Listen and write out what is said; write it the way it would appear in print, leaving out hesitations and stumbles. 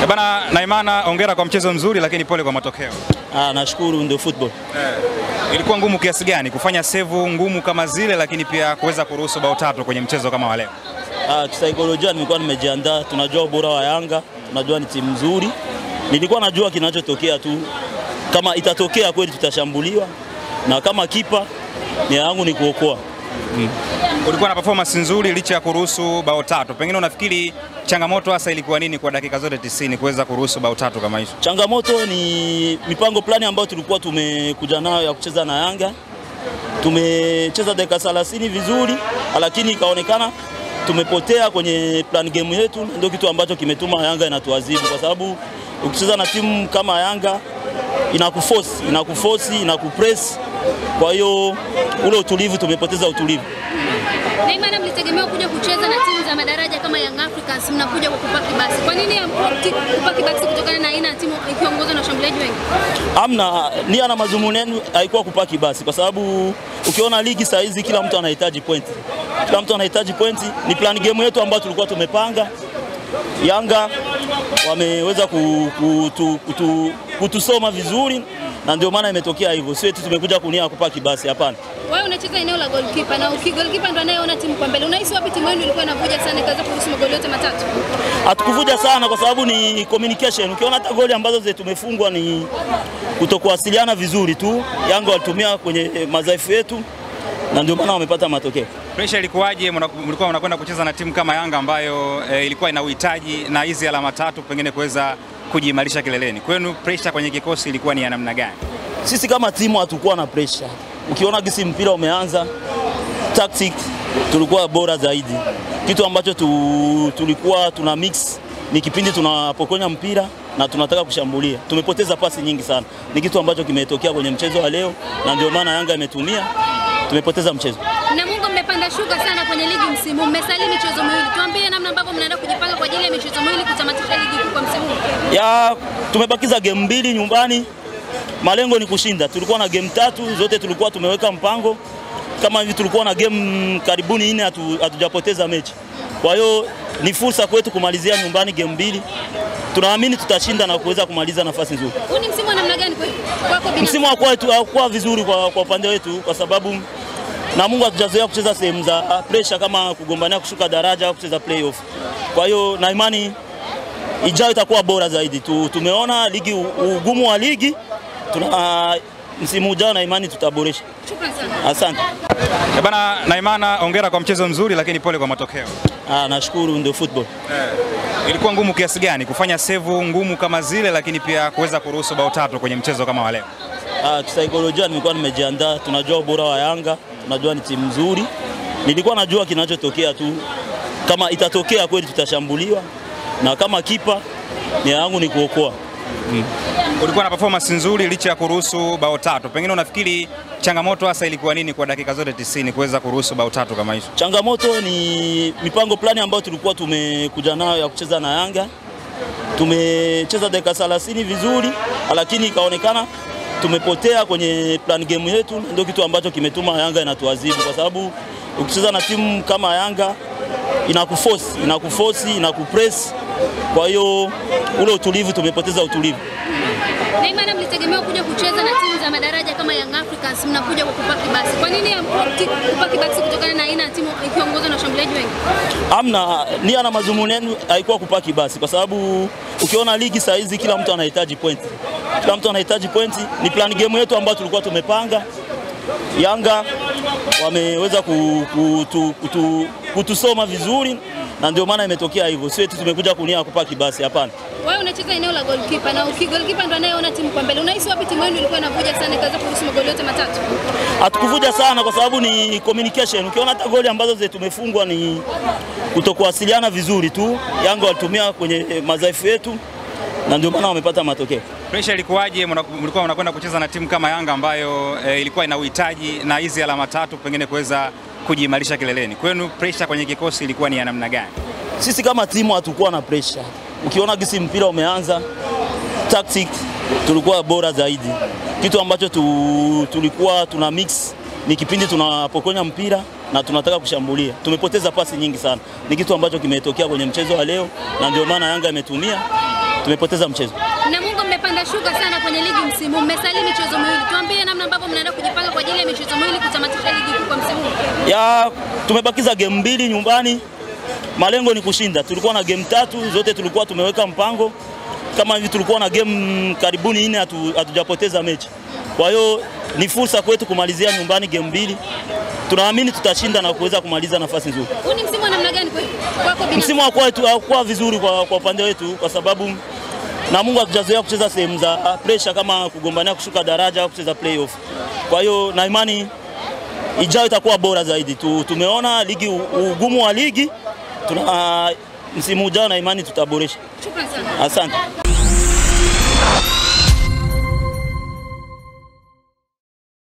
Bana Naimana, hongera kwa mchezo mzuri lakini pole kwa matokeo. Nashukuru, ndio football. Ilikuwa ngumu kiasi gani kufanya save ngumu kama zile lakini pia kuweza kuruhusu bao tatu kwenye mchezo kama wa leo? Kisaikolojia nilikuwa nimejiandaa, tunajua ubora wa Yanga, tunajua ni timu nzuri. Nilikuwa najua kinachotokea tu, kama itatokea kweli tutashambuliwa, na kama kipa nia yangu ni kuokoa. Ulikuwa na performance nzuri licha ya kuruhusu bao tatu. Pengine unafikiri changamoto hasa ilikuwa nini kwa dakika zote 90 kuweza kuruhusu bao tatu kama hizo? Changamoto ni mipango plani ambayo tulikuwa tumekuja nayo ya kucheza na Yanga. Tumecheza dakika 30 vizuri, lakini ikaonekana tumepotea kwenye plan game yetu, ndio kitu ambacho kimetuma Yanga inatuadhibu, kwa sababu ukicheza na timu kama Yanga inakuforce, inakupress. Kwa hiyo ule utulivu tumepoteza utulivu. Naimana, mlitegemea kuja kucheza na timu za madaraja kama Young Africans, mnakuja kwa kupaki basi. Kwa nini kupaki basi kutokana na aina ya timu ikiongozwa na washambuliaji wengi? Amna, nia na mazumuni yenu haikuwa kupaki basi, kwa sababu ukiona ligi saa hizi kila mtu anahitaji pointi. Kila mtu anahitaji pointi, ni plan game yetu ambayo tulikuwa tumepanga. Yanga wameweza kutusoma vizuri na ndio maana imetokea hivyo. Sio eti tumekuja kunia kupaki basi, hapana. Wewe unacheza eneo la goalkeeper na goalkeeper ndo anayeona timu kwa mbele. Unahisi wapi timu yenu ilikuwa inavuja sana ikaanza kuruhusu magoli yote matatu? Hatukuvuja sana kwa sababu ni communication. Ukiona hata goli ambazo zetu tumefungwa ni kutokuwasiliana vizuri tu. Yanga walitumia kwenye madhaifu yetu na ndio maana wamepata matokeo. Pressure ilikuwaje mlikuwa mnakwenda kucheza na timu kama Yanga ambayo ilikuwa ina uhitaji na hizi alama tatu pengine kuweza kujiimarisha kileleni? Kwenu pressure kwenye kikosi ilikuwa ni ya namna gani? Sisi kama timu hatukuwa na pressure. Ukiona gisi mpira umeanza, tactics tulikuwa bora zaidi. Kitu ambacho tulikuwa tuna mix ni kipindi tunapokonya mpira na tunataka kushambulia. Tumepoteza pasi nyingi sana. Ni kitu ambacho kimetokea kwenye mchezo wa leo na ndio maana Yanga imetumia, tumepoteza mchezo. Na Mungu, mmepanda shuka sana kwenye ligi msimu. Mmesali michezo miwili. Tuambie namna ambavyo mnaenda kujipanga kwa ajili ya michezo miwili kutamatisha ligi kwa msimu huu. Tumebakiza game 2 nyumbani. Malengo ni kushinda. Tulikuwa na game 3 zote tulikuwa tumeweka mpango. Kama hivi tulikuwa na game karibuni 4 hatujapoteza mechi. Kwa hiyo ni fursa kwetu kumalizia nyumbani game 2. Tunaamini tutashinda na kuweza kumaliza nafasi nzuri. Huu ni msimu wa namna gani kwako binafsi? Msimu hakuwa vizuri kwa upande wetu, kwa sababu na Mungu hatujazoea kucheza sehemu za pressure kama kugombania kushuka daraja au kucheza playoff. Kwa hiyo na imani ijayo itakuwa bora zaidi. Tumeona ligi, ugumu wa ligi, msimu ujao na imani tutaboresha. Shukrani sana. Asante. Bana Naimana, hongera kwa mchezo mzuri lakini pole kwa matokeo. Nashukuru, ndio football. Ilikuwa ngumu kiasi gani kufanya save ngumu kama zile lakini pia kuweza kuruhusu bao tatu kwenye mchezo kama wa leo? Kisaikolojia nilikuwa nimejiandaa, tunajua ubora wa Yanga, tunajua ni timu nzuri. Nilikuwa najua kinachotokea tu, kama itatokea kweli tutashambuliwa, na kama kipa nia yangu ni kuokoa. Ulikuwa na performance nzuri licha ya kuruhusu bao tatu. Pengine unafikiri changamoto hasa ilikuwa nini kwa dakika zote 90 kuweza kuruhusu bao tatu kama hizo? Changamoto ni mipango plani ambayo tulikuwa tumekuja nayo ya kucheza na Yanga. Tumecheza dakika 30 vizuri, lakini ikaonekana tumepotea kwenye plan game yetu, ndio kitu ambacho kimetuma Yanga inatuadhibu, kwa sababu ukicheza na timu kama Yanga inakuforce, inakupress. Kwa hiyo ule utulivu tumepoteza utulivu. Naimana, mlitegemea kuja kucheza na timu za madaraja kama Young Africans, mnakuja kwa kupaki basi. Kwa nini kupaki basi kutokana na aina ya timu ikiongozwa na washambuliaji wengi? Amna, nia na mazumuni yenu haikuwa kupaki basi, kwa sababu ukiona ligi saa hizi kila mtu anahitaji pointi. Kila mtu anahitaji pointi, ni plan game yetu ambayo tulikuwa tumepanga. Yanga wameweza kutusoma vizuri na ndio maana imetokea hivyo. Sio eti tumekuja kunia kupaki basi, hapana. Wewe unacheza eneo la goalkeeper na goalkeeper ndo anayeona timu kwa mbele. Unahisi wapi timu yenu ilikuwa inavuja sana ikaanza kuruhusu magoli yote matatu? Hatukuvuja sana kwa sababu ni communication. Ukiona hata goli ambazo zetu tumefungwa ni kutokuwasiliana vizuri tu. Yanga walitumia kwenye madhaifu yetu na ndio maana wamepata matokeo. Pressure ilikuwaje mlikuwa mnakwenda kucheza na timu kama Yanga ambayo ilikuwa ina uhitaji na hizi alama tatu pengine kuweza kujiimarisha kileleni? Kwenu pressure kwenye kikosi ilikuwa ni ya namna gani? Sisi kama timu hatukuwa na pressure. Ukiona gisi mpira umeanza, tactics tulikuwa bora zaidi. Kitu ambacho tulikuwa tuna mix ni kipindi tunapokonya mpira na tunataka kushambulia. Tumepoteza pasi nyingi sana. Ni kitu ambacho kimetokea kwenye mchezo wa leo na ndio maana Yanga imetumia, tumepoteza mchezo. Namungo mmepanda shuka sana kwenye ligi msimu, mmesalia michezo miwili. Tuambie namna ambavyo mnaenda kujipanga kwa ajili ya michezo miwili kutamatisha ligi kwa msimu. Ya tumebakiza game 2 nyumbani. Malengo ni kushinda. Tulikuwa na game 3 zote tulikuwa tumeweka mpango. Kama hivi tulikuwa na game karibuni 4 hatujapoteza mechi. Kwa hiyo ni fursa kwetu kumalizia nyumbani game 2. Tunaamini tutashinda na kuweza kumaliza nafasi nzuri. Huu ni msimu wa namna gani kwako binafsi? Msimu haukuwa vizuri kwa upande wetu kwa sababu Namungo hatujazoea kucheza sehemu za pressure kama kugombania kushuka daraja au kucheza playoff. Kwa hiyo na imani ijayo itakuwa bora zaidi. Tumeona ligi ugumu wa ligi, msimu ujao na imani tutaboresha. Shukrani sana. Asante.